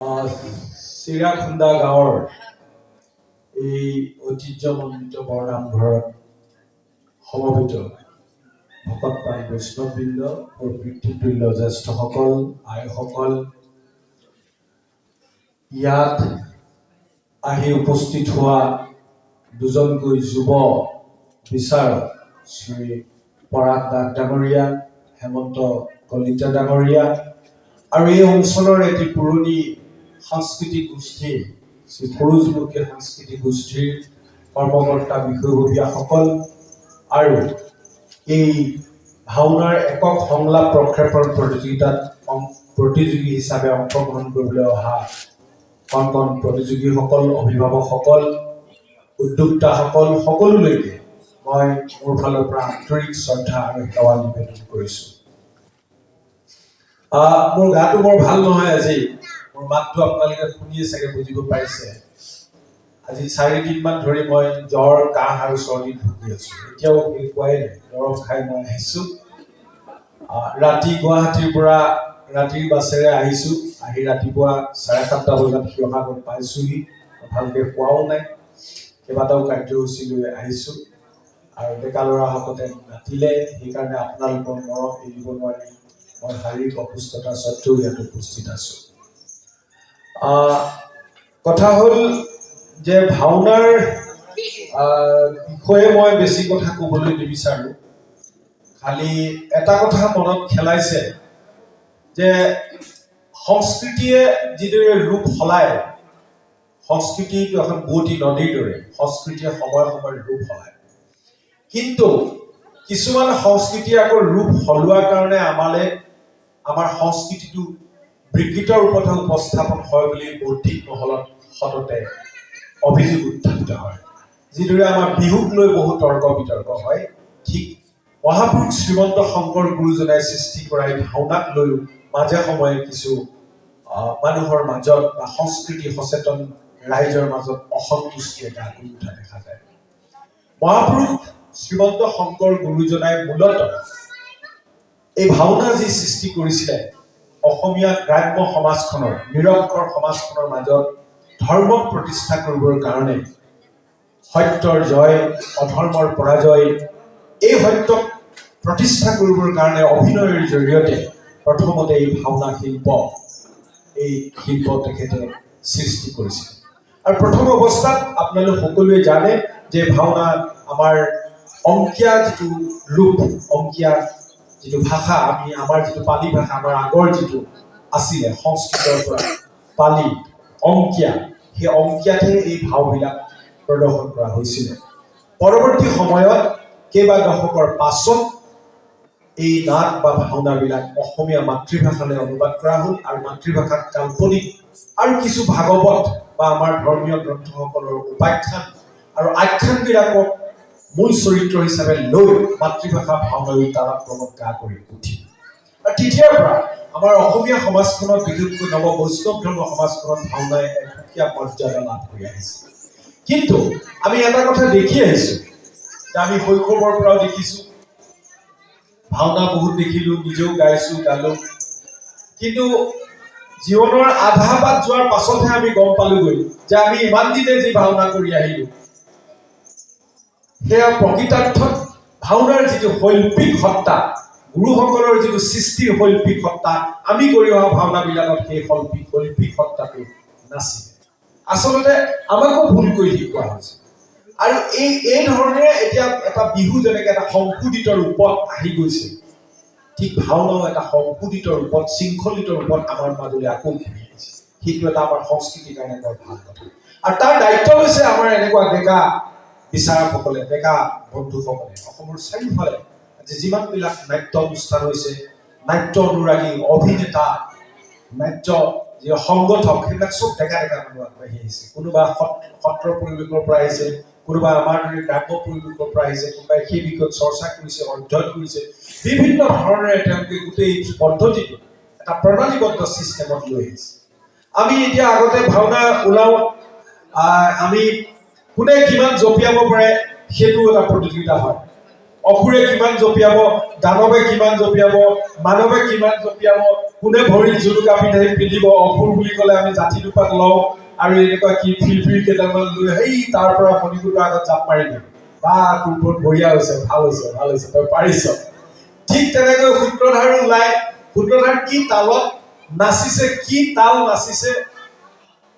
চিৰাখুন্দা গাঁৱৰ এই ঐতিহ্যমণ্ডিত বৰনামঘৰত সমবেত ভকতপ্ৰাণ বৈষ্ণৱবৃন্দ, মোৰ পিতৃতুল্য জ্যেষ্ঠসকল, আইসকল, ইয়াত আহি উপস্থিত হোৱা দুজনকৈ যুৱ বিচাৰক, শ্ৰী পৰাগ দাস ডাঙৰীয়া, হেমন্ত কলিতা ডাঙৰীয়া, আৰু এই অঞ্চলৰ এটি পুৰণি সাংস্কৃতিক গোষ্ঠী, শ্ৰী সৰুজমুখী সাংস্কৃতিক গোষ্ঠীৰ কৰ্মকৰ্তা বিষয়ববীয়াসকল, আৰু এই ভাওনাৰ একক সংলাপ প্ৰক্ষেপণ প্ৰতিযোগিতাত প্ৰতিযোগী হিচাপে অংশগ্ৰহণ কৰিবলৈ অহা কণ কণ প্ৰতিযোগীসকল, অভিভাৱকসকল, উদ্যোক্তাসকল, সকলোলৈকে মই মোৰ ফালৰ পৰা আন্তৰিক শ্ৰদ্ধা আৰু সেৱা নিবেদন কৰিছোঁ। মোৰ গাটো বৰ ভাল নহয় আজি, মোৰ মাতটো আপোনালোকে শুনিয়ে চাগে বুজিব পাৰিছে। আজি 4 দিনমান ধৰি মই জ্বৰ, কাহ আৰু চৰ্দিত ভুগি আছো। এতিয়াও শেষ হোৱাই নাই, দৰৱ খাই মই আহিছোঁ। ৰাতি গুৱাহাটীৰ পৰা ৰাতিৰ বাছেৰে আহিছোঁ, আহি ৰাতিপুৱা 7:30 বজাত শিৱসাগৰত পাইছোঁহি। ভালকৈ খোৱাও নাই, কেইবাটাও কাৰ্যসূচী লৈ আহিছোঁ, আৰু ডেকা ল'ৰাসকলে মাতিলে, সেইকাৰণে আপোনালোকৰ মৰম এৰিব নোৱাৰি মই শাৰীৰিক অসুস্থতা স্বত্বেও ইয়াত উপস্থিত আছোঁ। কথা হ'ল যে ভাওনাৰ বিষয়ে মই বেছি কথা ক'বলৈ নিবিচাৰোঁ, খালি এটা কথা মনত খেলাইছে যে সংস্কৃতিয়ে যিদৰে ৰূপ সলায়, সংস্কৃতিটো এখন বুৱতী নদীৰ দৰে, সংস্কৃতিয়ে সময়ে সময়ে ৰূপ সলায়, কিন্তু কিছুমান সংস্কৃতি আকৌ ৰূপ সলোৱাৰ কাৰণে আমাৰ সংস্কৃতিটো বিকৃত ৰূপতহে উপস্থাপন হয় বুলি বৌদ্ধিক মহলত সততে অভিযোগ উত্থাপিত হয়। যিদৰে আমাৰ বিহুক লৈ বহু তৰ্ক বিতৰ্ক হয়, ঠিক মহাপুৰুষ শ্ৰীমন্ত শংকৰ গুৰুজনাই সৃষ্টি কৰা এই ভাওনাক লৈ মাজে সময়ে কিছু মানুহৰ মাজত বা সংস্কৃতি সচেতন ৰাইজৰ মাজত অসন্তুষ্টি এটা গঢ়ি উঠা দেখা যায়। মহাপুৰুষ শ্ৰীমন্ত শংকৰ গুৰুজনাই মূলতঃ এই ভাওনা যি সৃষ্টি কৰিছিলে, অসমীয়া গ্ৰাম্য সমাজখনৰ, নিৰক্ষৰ সমাজখনৰ মাজত ধৰ্মক প্ৰতিষ্ঠা কৰিবৰ কাৰণে, সত্যৰ জয়, অধৰ্মৰ পৰাজয়, এই সত্যক প্ৰতিষ্ঠা কৰিবৰ কাৰণে অভিনয়ৰ জৰিয়তে প্ৰথমতে এই ভাওনা এই শিল্প তেখেতে সৃষ্টি কৰিছিল। আৰু প্ৰথম অৱস্থাত আপোনালোক সকলোৱে জানে যে ভাওনা আমাৰ অংকীয়া যিটো ৰূপ, অংকীয়া যিটো ভাষা, আমাৰ যিটো পালি ভাষা, আমাৰ আগৰ যিটো আছিলে সংস্কৃতৰ পৰা পালি অংকীয়া, সেই অংকীয়াতহে এই ভাওবিলাক প্ৰদৰ্শন কৰা হৈছিলে। পৰৱৰ্তী সময়ত কেইবা দশকৰ পাছত এই নাট বা ভাওনাবিলাক অসমীয়া মাতৃভাষালৈ অনুবাদ কৰা হ'ল, আৰু মাতৃভাষাত কাল্পনিক আৰু কিছু ভাগৱত বা আমাৰ ধৰ্মীয় গ্ৰন্থসকলৰ উপাখ্যান আৰু আখ্যানবিলাকক মূল চৰিত্ৰ হিচাপে লৈ মাতৃভাষা ভাওনায়ো তাৰাক্ৰমত গা কৰি উঠিল। আৰু তেতিয়াৰ পৰা আমাৰ অসমীয়া সমাজখনত, বিশেষকৈ নৱ বৈষ্ণৱ ধৰ্ম সমাজখনত ভাওনাই এক সুকীয়া মৰ্যাদা লাভ কৰি আহিছে। কিন্তু আমি এটা কথা দেখি আহিছোঁ, যে আমি শৈশৱৰ পৰাও দেখিছোঁ, ভাওনা বহুত দেখিলোঁ, নিজেও গাইছোঁ, গালোঁ, কিন্তু জীৱনৰ আধা বাট যোৱাৰ পাছতহে আমি গম পালোগৈ যে আমি ইমান দিনে যি ভাওনা কৰি আহিলোঁ, সেয়া প্ৰকৃতাৰ্থত ভাওনাৰ যিটো শৈল্পিক সত্তা, গুৰুসকলৰ যিটো সৃষ্টিৰ শৈল্পিক সত্তা, আমি কৰি অহা ভাওনাবিলাকত সেই শৈল্পিক সত্তাটো নাছিলে। আচলতে আমাকো ভুল কৰি শিকোৱা হৈছে। আৰু এই ধৰণে এতিয়া এটা বিহু যেনেকৈ এটা সংশোধিত ৰূপত আহি গৈছে, ঠিক ভাওনাও এটা সংশোধিত ৰূপত, শৃংখলিত ৰূপত আমাৰ মাজলৈ আকৌ ঘূৰি আহিছে। সেইটো এটা আমাৰ সংস্কৃতিৰ কাৰণে বৰ ভাল কথা। আৰু তাৰ দায়িত্ব হৈছে আমাৰ এনেকুৱা ডেকা বিচাৰকসকলে, ডেকা বন্ধুসকলে, অসমৰ চাৰিওফালে যিমানবিলাক নাট্য অনুষ্ঠান হৈছে, নাট্য অনুৰাগী, অভিনেতা, নাট্য যি সংগঠক, সেইবিলাক চব ডেকা মানুহ আগবাঢ়ি আহিছে। কোনোবা সত্ৰৰ পৰিৱেশৰ পৰা আহিছে, কোনোবা আমাৰ দৰে গ্ৰাম্য পৰিৱেশৰ পৰা আহিছে, কোনোবাই সেই বিষয়ত চৰ্চা কৰিছে, অধ্যয়ন কৰিছে। বিভিন্ন ধৰণেৰে তেওঁলোকে গোটেই পদ্ধতিটো এটা প্ৰণালীবদ্ধ ছিষ্টেমত লৈ আহিছে। আমি এতিয়া আগতে ভাওনা ওলাওঁ, আমি কোনে কিমান জঁপিয়াব পাৰে সেইটো এটা প্ৰতিযোগিতা হয়। অসুৰে কিমান জপিয়াব, দানৱে কিমান জপিয়াব, মানৱে কিমান জপিয়াব, কোনে ভৰিত জুলুকা পিন্ধিব, অসুৰ বুলি ক'লে আমি জাঠি দুপাত লওঁ আৰু এনেকুৱা কি ফিৰফিৰি কেইটামান লৈ সেই তাৰ পৰা মণিপুৰৰ আগত জাপ মাৰি দিওঁ, বা তোৰ বহুত বঢ়িয়া হৈছে, ভাল হৈছে, ভাল হৈছে, তই পাৰিছ। ঠিক তেনেকৈ সূত্ৰধাৰো ওলাই, সূত্ৰধাৰ কি তালত নাচিছে, কি তাল নাচিছে,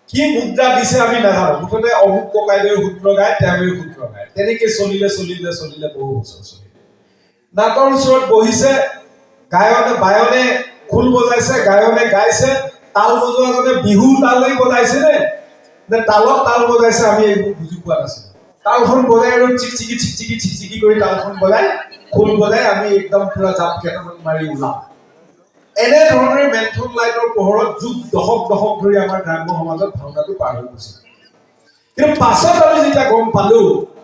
কি মুদ্ৰা দিছে আমি নাজানো, মুঠতে অমুক ককাইদেউ সূত্ৰ গায়, তেওঁৱে সূত্ৰ গায়। তেনেকে চলিলে বহু বছৰ চলিলে। নাটৰ ওচৰত বহিছে, গায়নে বায়নে খোল বজাইছে, গায়নে গাইছে, তাল বজোৱাজনে বিহু তালেই বজাইছে নে তালত তাল বজাইছে, আমি এইবোৰ বুজি পোৱা নাছিলো। তালখন বজাই আৰু চিকচিকি কৰি তালখন বজাই, খোল বজাই আমি একদম পুৰা জাপ কেইটামান মাৰি ওলাওঁ। এনেধৰণে মেন্থন লাইটৰ পোহৰত যুগ দশক ধৰি আমাৰ গ্ৰাম্য সমাজত ভাওনাটো পাৰ হৈ গৈছে। কিন্তু পাছত আমি যেতিয়া গম পালো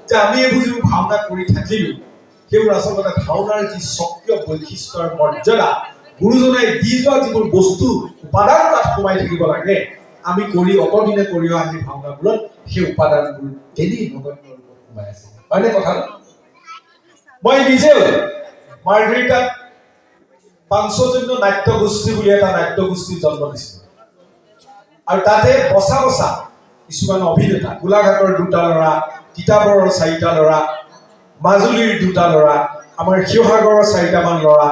যে আমি এইবোৰ যিবোৰ ভাওনা কৰি থাকিলো, সেইবোৰ আচলতে ভাওনাৰ যি স্বকীয় বৈশিষ্ট্য আৰু মৰ্যাদা, গুৰুজনাই দি যোৱা যিবোৰ বস্তু উপাদান তাত সোমাই থাকিব লাগে, আমি অতদিনে কৰি অহা সেই ভাওনাবোৰত সেই উপাদানবোৰ তেনেই নগণ্য ৰূপত সোমাই আছে। হয়নে কথাটো? মই নিজেও মাৰ্ঘেৰিটাত পাঞ্চজন্য নাট্য গোষ্ঠী বুলি এটা নাট্য গোষ্ঠীৰ জন্ম দিছিলো, আৰু তাতে বচা কিছুমান অভিনেতা, গোলাঘাটৰ 2টা ল'ৰা, তিতাবৰৰ 4টা ল'ৰা, মাজুলীৰ 2টা ল'ৰা, আমাৰ শিৱসাগৰৰ 4টামান ল'ৰা,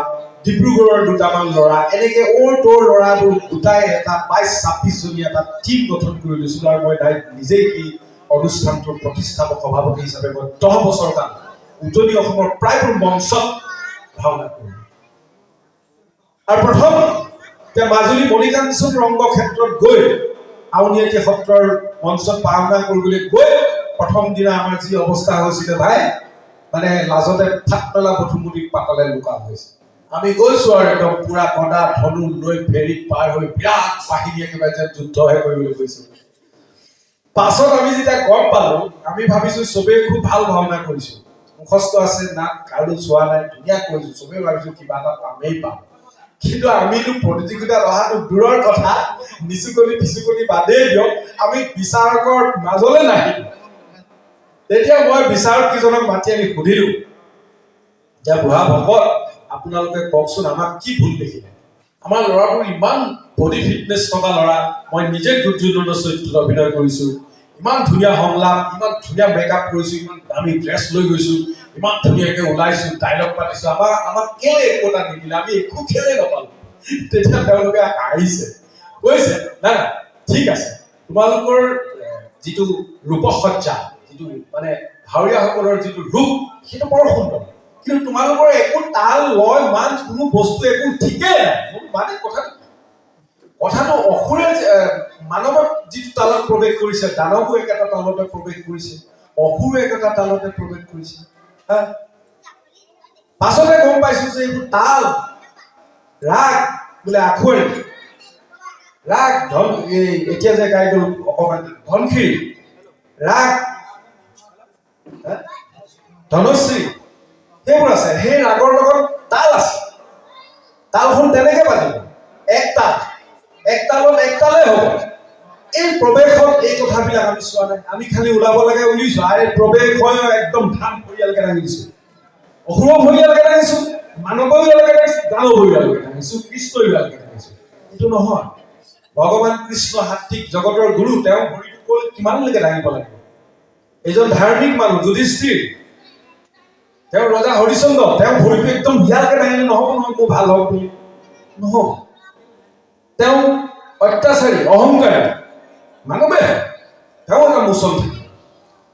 ডিব্ৰুগড়ৰ 2টামান ল'ৰা, এনেকে তোৰ ল'ৰাবোৰ গোটাই এটা 22-26 জনীয়া এটা টিম গঠন কৰি লৈছিলো। আৰু মই নিজেই এই অনুষ্ঠানটোৰ প্ৰতিষ্ঠাপক সভাপতি হিচাপে মই 10 বছৰ কাল উজনি অসমৰ প্ৰায়বোৰ মঞ্চত ভাওনা কৰিলো। আৰু প্ৰথম মাজুলী মণিকাঞ্চন ৰংগক্ষেত্ৰত গৈ আউনীআটী সত্ৰৰ মঞ্চত ভাওনা কৰিবলৈ গৈ প্ৰথম দিনা আমাৰ যি অৱস্থা হৈছিলে ভাই, মানে লাজতে ফাট পেলা প্ৰথমুটিক পাতলে লুকা হৈছে। আমি গৈছো আৰু একদম পুৰা গদা ধনু লৈ ফেৰীত পাৰ হৈ বিৰাট বাহিনী একেবাৰে যেন যুদ্ধহে কৰিবলৈ গৈছো। পাছত আমি যেতিয়া গম পালো, আমি ভাবিছো চবেই খুব ভাল ভাওনা কৰিছো, মুখস্থ আছে, নাক কাৰো চোৱা নাই, ধুনীয়া কৰিছো, চবেই ভাবিছো কিবা এটা পামেই পাম। কিন্তু আমিতো প্ৰতিযোগিতাত অহাটো দূৰৰ কথা, নিচুকনি বাদেই দিয়ক, আমি বিচাৰকৰ মাজলৈ নাহিলো। তেতিয়া মই বিচাৰক কেইজনক মাতি আনি সুধিলো যে বুঢ়া ভকত, আপোনালোকে কওকচোন আমাক কি ভুল দেখিলে? আমাৰ ল'ৰাবোৰ ইমান বডি ফিটনেছ থকা ল'ৰা, মই নিজে দুৰ্যোধনৰ চৰিত্ৰত অভিনয় কৰিছো, ইমান ধুনীয়া সংলাপ, ইমান ধুনীয়া মেকআপ কৰিছো, ইমান দামী ড্ৰেছ লৈ গৈছো, ইমান ধুনীয়াকে ওলাইছো, ডাইলগ পাতিছো, আমাক কেলে একো এটা নিদিলে, আমি একো খেলে নাপালো। তেতিয়া তেওঁলোকে আহিছে, কৈছে না ঠিক আছে, তোমালোকৰ যিটো ৰূপসজ্জা, যিটো মানে ভাৱৰীয়াসকলৰ যিটো ৰূপ, সেইটো বৰ সুন্দৰ, কিন্তু তোমালোকৰ একো তাল লয় মান কোনো বস্তু একো ঠিকেই নাই। মানে কথাটো অসুৰে মানৱক যিটো তালত প্ৰৱেশ কৰিছে, দানৱো একেটা তালতে প্ৰৱেশ কৰিছে, অসুৰো একেটা তালতে প্ৰৱেশ কৰিছে। পাছতে গম পাইছো যে এইবোৰ তাল, ৰাগ বোলে আখৰি, ৰাগ ধন, এতিয়া যে গাই গ'ল অকমান ধনশিৰি, ৰাগ ধনশ্ৰী, সেইবোৰ আছে। সেই ৰাগৰ লগত তাল আছে, তালখন তেনেকে বাজিব, এক তালত এক তালে হ'ব। এই প্ৰৱেশত এই কথাবিলাক আমি চোৱা নাই, আমি খালি ওলাব লাগে উলিছো, আৰু প্ৰৱেশ হয় একদম ধান পৰিয়ালকে দাঙিছো, অসুৰ পৰিয়ালকে দাঙিছো, মানৱ পৰিয়ালকে দাঙিছো, দানৱ পৰিয়ালকে দাঙিছো, কৃষ্ণ পৰিয়ালকে দাঙিছো। এইটো নহয়, ভগৱান কৃষ্ণ সাত্বিক জগতৰ গুৰু, তেওঁ ভৰিটো কিমানলৈকে দাঙিব লাগিব? এজন ধাৰ্মিক মানুহ যুধিষ্ঠিৰ, তেওঁ ৰজা হৰিচন্দ্ৰ, তেওঁ ভৰিটো একদম ইয়ালকে দাঙিলে নহব নহয়, মোৰ ভাল হওক বুলি নহব। তেওঁ অত্যাচাৰী, অহংকাৰী মানৱে, তেওঁ এটা মোচন থাকিব,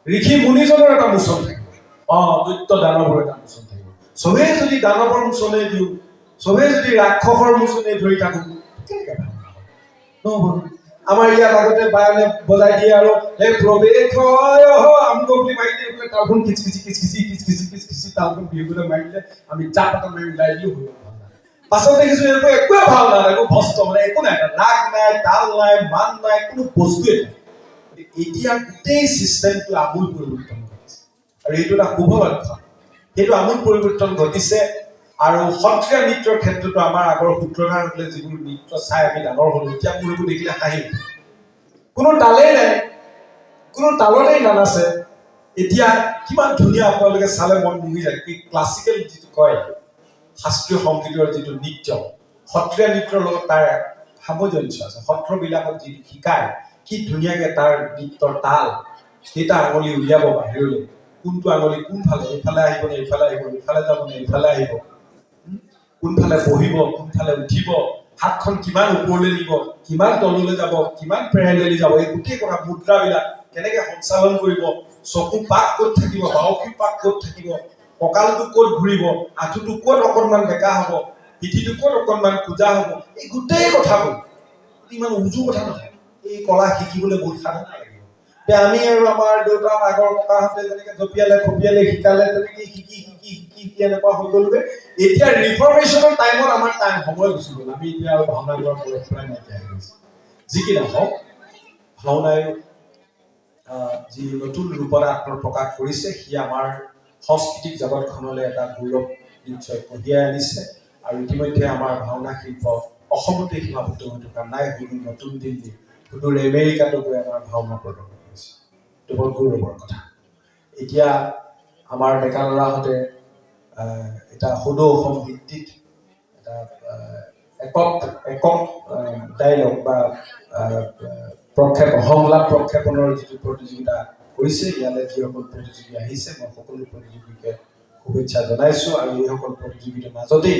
ঋষি মুনিজনৰ এটা মোচন থাকিব, দৈত্য দানৱৰ এটা মোচন থাকিব। চবেই যদি দানৱৰ মোচনে দিওঁ, চবেই যদি ৰাক্ষসৰ মোচনে ধৰি থাকো, কেনেকে নহব? আমাৰ ইয়াত আগতে বায়নে বজাই দিয়ে আৰু এই প্ৰৱেশ আমগ বুলি মাৰি দিয়ে, বোলে তালখন কিচকিচি তালখন বিহুলৈ মাৰি দিলে, আমি জাপ এটা মাৰি ওলাই দিলো হৈ গ'ল। পাছত দেখিছো এনেকুৱা একোৱে ভাল নাই, একো ভস্ত, মানে একো নাই, ৰাগ নাই, তাল নাই, মান নাই, কোনো বস্তুৱে নাই। এতিয়া গোটেই চিষ্টেমটো আমূল পৰিৱৰ্তন ঘটিছে, আৰু এইটো এটা শুভ লক্ষণ। সেইটো আমূল পৰিৱৰ্তন ঘটিছে। আৰু সত্ৰীয়া নৃত্যৰ ক্ষেত্ৰতো আমাৰ আগৰ সূত্ৰধাৰসকলে যিবোৰ নৃত্য চাই আমি ডাঙৰ হলো, এতিয়া মোৰ এইবোৰ দেখিলে হাঁহি, কোনো তালেই নাই, কোনো তালতেই নানাচে, এতিয়া কিমান ধুনীয়া আপোনালোকে চালে মন বহি যায় কি ক্লাছিকেল যিটো কয় শাস্ত্ৰীয় সংগীতৰ যিটো নৃত্য সত্ৰীয়া নৃত্যৰ লগত তাৰ সামঞ্জস্য আছে সত্ৰবিলাকত যিটো শিকায় কি ধুনীয়াকে তাৰ নৃত্যৰ তাল কেইটা আঙুলি উলিয়াব বাহিৰলৈ কোনটো আঙুলি কোনফালে এইফালে আহিব নে এইফালে আহিব এইফালে যাব নে এইফালে আহিব কোনফালে বহিব কোনফালে উঠিব হাতখন কিমান ওপৰলৈ নিব কিমান তললৈ যাব কিমান পেৰেলেলি যাব এই গোটেই কথা মুদ্ৰাবিলাক কেনেকে সঞ্চালন কৰিব চকু পাক ক'ত থাকিব বাউসী পাক ক'ত থাকিব কঁকালটো ক'ত ঘূৰিব আঁঠুটো ক'ত অকণমান বেকা হ'ব পিঠিটো ক'ত অকণমান কোজা হ'ব এই গোটেই কথাবোৰ ইমান উজু কথা নহয় এই কলা শিকিবলৈ বহুত সাধনা লাগিব আমি আৰু আমাৰ দেউতা আগৰ ককাহঁতে যেনেকে জপিয়ালে খপিয়ালে শিকালে তেনেকে শিকি এনেকুৱা হৈ গ'লগৈ এতিয়া ৰিফৰ্মেশ্যনৰ টাইমত আমাৰ টাইম সময় গুচি গ'ল আমি এতিয়া আৰু ভাওনা লোৱাৰ পৰম্পৰাই নাইকিয়া হৈ গৈছে যি কি নহওক ভাওনাই যি নতুন ৰূপত আত্মপ্ৰকাশ কৰিছে সি আমাৰ সাংস্কৃতিক জগতখনলৈ এটা গৌৰৱ নিশ্চয় কঢ়িয়াই আনিছে আৰু ইতিমধ্যে আমাৰ ভাওনা শিল্প অসমতে সীমাবদ্ধ হৈ থকা নাই সুদূৰ নতুন দিল্লী সুদূৰ আমেৰিকাতো গৈ আমাৰ ভাওনা প্ৰদৰ্শন কৰিছে এইটো বৰ গৌৰৱৰ কথা এতিয়া আমাৰ ডেকা ল'ৰাহঁতে এটা সদৌ অসম ভিত্তিত এটা একক ডাইলগ বা সংলাপ প্ৰক্ষেপণৰ যিটো প্ৰতিযোগিতা কৰিছে ইয়ালৈ যিসকল প্ৰতিযোগী আহিছে মই সকলো প্ৰতিযোগীকে শুভেচ্ছা জনাইছোঁ আৰু এইসকল প্ৰতিযোগীৰ মাজতেই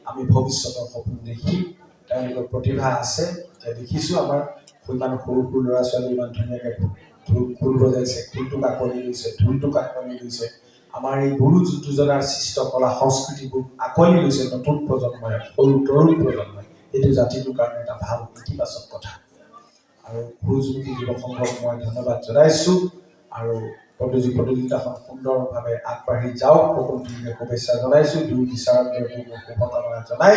আমি ভৱিষ্যতৰ সপোন দেখিম তেওঁলোকৰ প্ৰতিভা আছে এতিয়া দেখিছোঁ আমাৰ ইমান সৰু সৰু ল'ৰা ছোৱালী ইমান ধুনীয়াকৈ খোল বজাইছে খোলটোক আকোৱালি লৈছে ঢোলটোক আকোৱালি লৈছে আমাৰ এই গুৰু যোজনাৰ সৃষ্ট কলা সংস্কৃতিবোৰ আকোৱালি লৈছে নতুন প্ৰজন্মই সৰু তৰুণ প্ৰজন্মই এইটো জাতিটোৰ কাৰণে এটা ভাল ইতিবাচক কথা আৰু সুৰুযুমুখী যুৱ সংঘক মই ধন্যবাদ জনাইছোঁ আৰু প্ৰতিযোগিতাখন সুন্দৰভাৱে আগবাঢ়ি যাওক সকলোকে শুভেচ্ছা জনাইছোঁ দুই বিচাৰকসকলকো শুভকামনা জনাই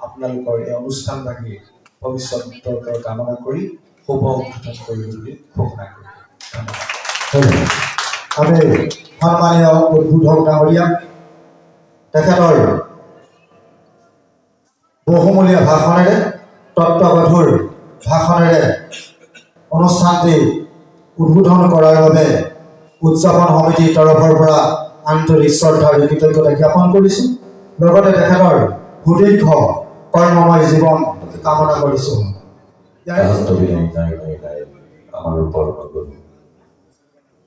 আপোনালোকৰ এই অনুষ্ঠানভাগী ভৱিষ্যত উত্তৰ কামনা কৰি শুভ উদ্বোধন কৰিব বুলি ঘোষণা কৰিলোঁ ধন্যবাদ আমি সন্মানীয় উদ্বোধক ডাঙৰীয়া তেখেতৰ বহুমূলীয়া ভাষণেৰে তত্ত্বগধুৰ ভাষণেৰে অনুষ্ঠানটি উদ্বোধন কৰাৰ বাবে উদযাপন সমিতিৰ তৰফৰ পৰা আন্তৰিক শ্ৰদ্ধা আৰু কৃতজ্ঞতা জ্ঞাপন কৰিছোঁ লগতে তেখেতৰ সুদীৰ্ঘ কৰ্মময় জীৱন কামনা কৰিছোঁ আমাৰ ওপৰ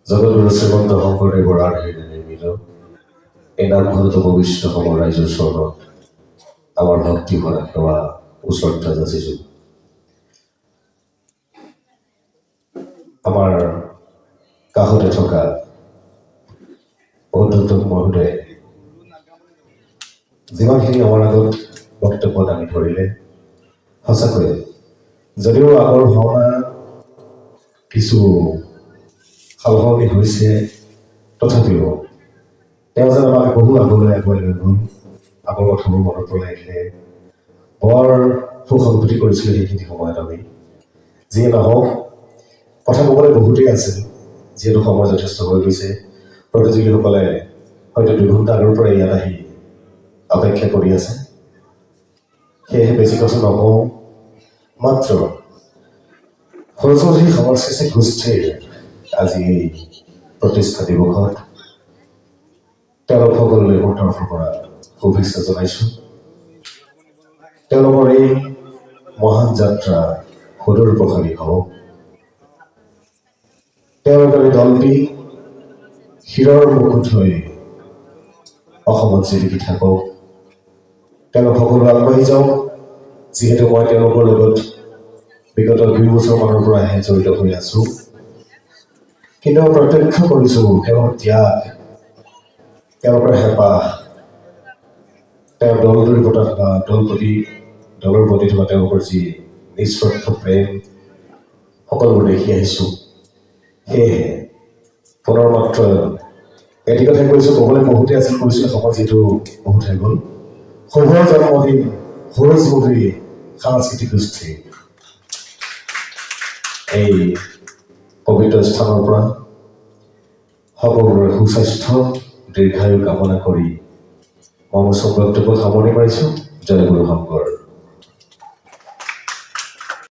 জগতগুৰু শ্ৰীমন্ত শংকৰদেৱৰ আৰ্হিৰে নিৰ্মিত এই নামঘৰতো বৈষ্ণৱ ৰাইজৰ চৰণত আমাৰ ভক্তি ভৰা সেৱা শ্ৰদ্ধা যাচিছোঁ আমাৰ কাষতে থকা অধ্যক্ষ মহোদয়ে যিমানখিনি আমাৰ আগত বক্তব্য দাঙি ধৰিলে সঁচাকৈ যদিও আগৰ ভাওনা কিছু সালসলনি হৈছে তথাপিও তেওঁ যেন আমাক বহু আগলৈ আগুৱাই লৈ গ'ল আগৰ কথাবোৰ মনত পেলাই দিলে বৰ সুখ অনুভূতি কৰিছিলোঁ সেইখিনি সময়ত আমি যিয়ে নহওক কথা ক'বলৈ বহুতেই আছিল যিহেতু সময় যথেষ্ট হৈ গৈছে প্ৰতিযোগীসকলে হয়তো 2 ঘণ্টা আগৰ পৰা ইয়াত আহি অপেক্ষা কৰি আছে সেয়েহে বেছি কথা নকওঁ মাত্ৰ সৰস্বতী সমাজসেৱী গোষ্ঠীৰ আজি এই প্ৰতিষ্ঠা দিৱসত তেওঁলোক সকলোলৈ মোৰ তৰফৰ পৰা শুভেচ্ছা জনাইছোঁ তেওঁলোকৰ এই মহান যাত্ৰা সুদূৰ প্ৰসাৰী হওক তেওঁলোকৰ এই দলটি শিৰৰ মুকুট হৈ অসমত জিলিকি থাকক তেওঁলোক সকলো আগবাঢ়ি যাওক যিহেতু মই তেওঁলোকৰ লগত বিগত 2 বছৰমানৰ পৰাহে জড়িত হৈ আছোঁ কিন্তু প্ৰত্যক্ষ কৰিছোঁ তেওঁৰ ত্যাগ তেওঁলোকৰ হেঁপাহ তেওঁৰ দলটোৰ প্ৰতি থকা দলৰ প্ৰতি থকা তেওঁলোকৰ যি নিস্বাৰ্থ প্ৰেম সকলোবোৰ দেখি আহিছোঁ সেয়েহে পুনৰ মাত্ৰ এটি কথাই কৈছোঁ ক'বলৈ বহুতে আছিল কৈছোঁ সময় যিটো বহুত হৈ গ'ল শুভ জন্মদিন সৰস্বতী সাংস্কৃতিক গোষ্ঠী এই পবিত্ৰ স্থানৰ পৰা সকলোৰে সুস্বাস্থ্য দীৰ্ঘায়ু কামনা কৰি মই মোৰ বক্তব্য সামৰণি মাৰিছোঁ জয় গুৰু শংকৰ